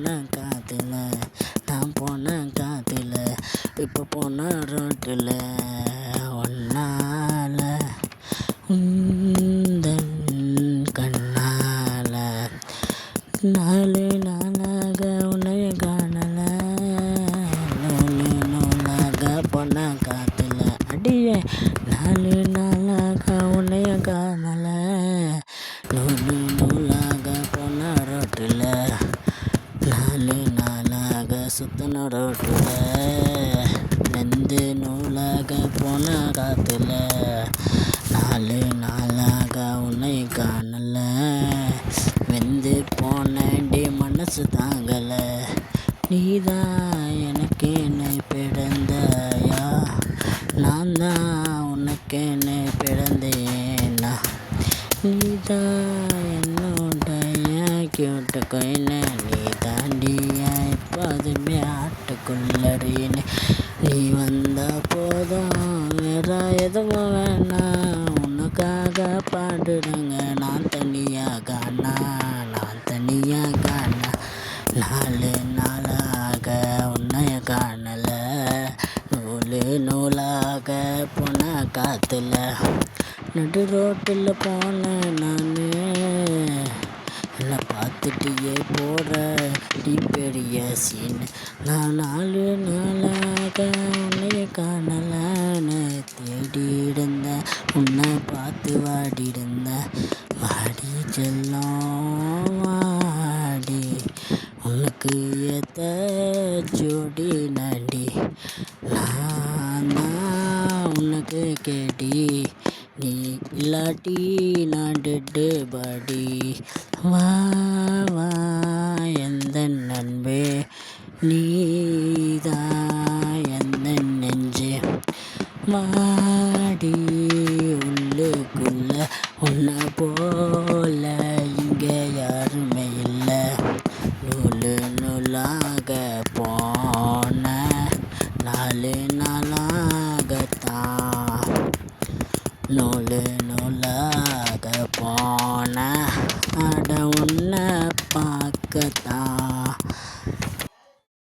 போனேன் காத்துல, நான் போனேன் காத்துல, இப்போ போன ரோட்டில் ஒன்னால உந்தன் கண்ணால 4 நாளாக உன்னைய காணல, நூலாக போன காத்துல அடியே 4 நாளாக உன்னைய காணல, நூலாக போன ரோட்டில் 4 நாளாக சுத்தின ரோட்டில் நெந்து நூலாக போன காத்துல 4 நாளாக உன்னை காணல, வெந்து போனேன்டி மனசு தாங்கல, நீதான் எனக்கு என்னை பிறந்தாயா, நான் தான் உனக்கு என்னை பிறந்தேனா, நீதான் என்னுடைய கியூட்டு கொயினே, நீ தாண்டியா எப்போதுமே ஆட்டுக்குள்ளறினே, நீ வந்த போதும் வேற எதுவும் வேணாம், உனக்காக பாடுறேங்க நான் தனியாக நான் தனியாக 4 நாளாக உன்னைய காணல, நூலாக போன காத்துல நடு ரோட்டில் போனேன் நான், என்னை பார்த்துட்டியே போகிற நீ பெரிய சீன், நான் 4 நாளாக உன்னைய காணலான்னு தேடி இருந்தேன், உன்னை பார்த்து வாடி இருந்தேன், வாடி செல்லம் வாடி உனக்கு ஏத்த ஜோடி நாடி, நான் தான் உனக்கு கேடி, நீ இல்லாட்டி நான் டெட்டு பாடி, வா வா எந்த நண்பே நீதான் எந்த நெஞ்சே, வாடி உள்ளுக்குள்ள உன்னை போல